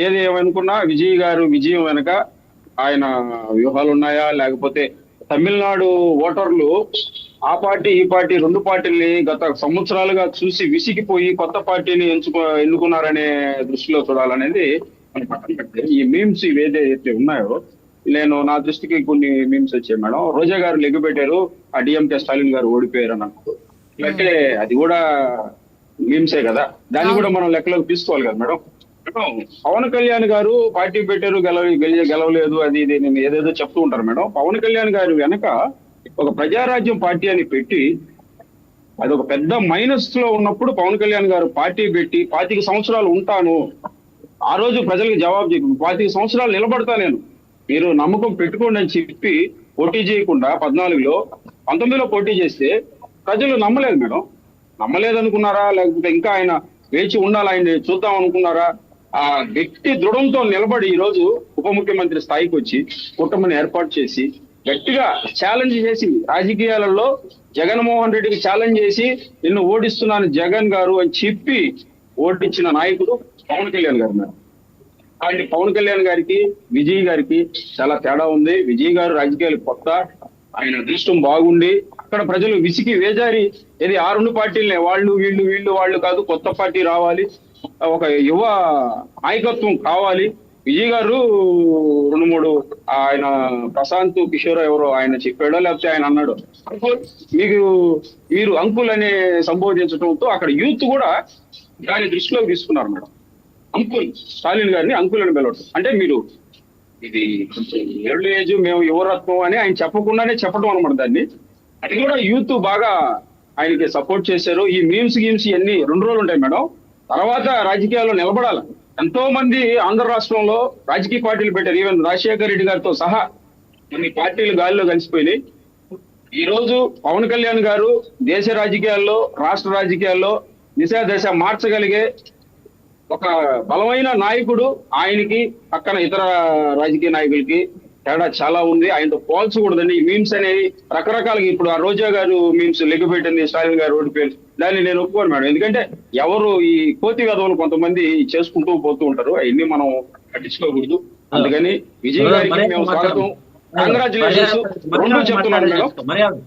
ఏది ఏమనుకున్నా విజయ్ గారు విజయం వెనక ఆయన వ్యూహాలు ఉన్నాయా, లేకపోతే తమిళనాడు ఓటర్లు ఆ పార్టీ ఈ పార్టీ రెండు పార్టీల్ని గత సంవత్సరాలుగా చూసి విసిగిపోయి కొత్త పార్టీని ఎన్నుకున్నారనే దృష్టిలో చూడాలనేది మన పక్కన పెడితే, ఈ మీమ్స్ ఇవేదైతే ఉన్నాయో నేను నా దృష్టికి కొన్ని మీమ్స్ వచ్చాయి మేడం. రోజా గారు లెగ్గు పెట్టారు, ఆ డిఎంకే స్టాలిన్ గారు ఓడిపోయారు అని అన్నారు. అంటే అది కూడా మీమ్సే కదా, దాన్ని కూడా అవును. మనం లెక్కలోకి తీసుకోవాలి కదా మేడం. మేడం, పవన్ కళ్యాణ్ గారు పార్టీ పెట్టారు, గెలవలేదు, అది ఇది నేను ఏదేదో చెప్తూ ఉంటారు మేడం. పవన్ కళ్యాణ్ గారు వెనక ఒక ప్రజారాజ్యం పార్టీ అని పెట్టి అది ఒక పెద్ద మైనస్ లో ఉన్నప్పుడు పవన్ కళ్యాణ్ గారు పార్టీ పెట్టి 25 సంవత్సరాలు ఉంటాను, ఆ రోజు ప్రజలకు జవాబు చెప్పి 25 సంవత్సరాలు నిలబడతా నేను, మీరు నమ్మకం పెట్టుకోండి అని చెప్పి పోటీ చేయకుండా 14లో 19లో పోటీ చేస్తే ప్రజలు నమ్మలేదు మేడం. నమ్మలేదనుకున్నారా, లేకపోతే ఇంకా ఆయన వేచి ఉండాలి, ఆయన చూద్దాం అనుకున్నారా? ఆ వ్యక్తి దృఢంతో నిలబడి ఈ రోజు ఉప ముఖ్యమంత్రి స్థాయికి వచ్చి కూటమిని ఏర్పాటు చేసి గట్టిగా ఛాలెంజ్ చేసి రాజకీయాలలో జగన్మోహన్ రెడ్డికి ఛాలెంజ్ చేసి నిన్ను ఓడిస్తున్నాను జగన్ గారు అని చెప్పి ఓడించిన నాయకుడు పవన్ కళ్యాణ్ గారు మేడం. అలాంటి పవన్ కళ్యాణ్ గారికి విజయ్ గారికి చాలా తేడా ఉంది. విజయ్ గారు రాజకీయాలు కొత్త, ఆయన అదృష్టం బాగుండి అక్కడ ప్రజలు విసికి వేజారి ఇది ఆ రెండు పార్టీలనే వాళ్ళు వీళ్ళు వీళ్ళు వాళ్ళు కాదు, కొత్త పార్టీ రావాలి, ఒక యువ నాయకత్వం కావాలి. విజయ్ గారు రెండు మూడు ఆయన ప్రశాంత్ కిషోర్ ఎవరో ఆయన చెప్పాడో లేకపోతే ఆయన అన్నాడు అంకుల్, మీకు మీరు అంకుల్ అని సంబోధించడంతో అక్కడ యూత్ కూడా దాని దృష్టిలోకి తీసుకున్నారు మేడం. అంకుల్ స్టాలిన్ గారిని అంకుల్ అని పిలవడం అంటే మీరు ఇది కొంచెం ఎర్లీ ఏజ్, మేము యువరత్నం అని ఆయన చెప్పకుండానే చెప్పడం అనమాట. దాన్ని అది కూడా యూత్ బాగా ఆయనకి సపోర్ట్ చేశారు. ఈ మీమ్స్ గీమ్స్ ఇవన్నీ 2 రోజులు ఉంటాయి మేడం, తర్వాత రాజకీయాల్లో నిలబడాలి. ఎంతో మంది ఆంధ్ర రాష్ట్రంలో రాజకీయ పార్టీలు పెట్టారు, ఈవెన్ రాజశేఖర రెడ్డి గారితో సహా కొన్ని పార్టీలు గాలిలో కలిసిపోయినాయి. ఈ రోజు పవన్ కళ్యాణ్ గారు దేశ రాజకీయాల్లో రాష్ట్ర రాజకీయాల్లో దశ మార్చగలిగే ఒక బలమైన నాయకుడు. ఆయనకి పక్కన ఇతర రాజకీయ నాయకులకి తేడా చాలా ఉంది, ఆయనతో పోల్చకూడదండి. ఈ మీమ్స్ అనేవి రకరకాలుగా, ఇప్పుడు ఆ రోజా గారు మీమ్స్ లెగ్గు పెట్టింది స్టాలిన్ గారు ఓడిపోయారు, దాన్ని నేను ఒప్పుకోను మేడం. ఎందుకంటే ఎవరు ఈ కోతి వెధవలు కొంతమంది చేసుకుంటూ పోతూ ఉంటారు, అవన్నీ మనం పట్టించుకోకూడదు. అందుకని విజయ్ గారికి మేము స్వాగతం, కంగ్రాచులేషన్స్ రెండు చెప్తున్నాను మేడం.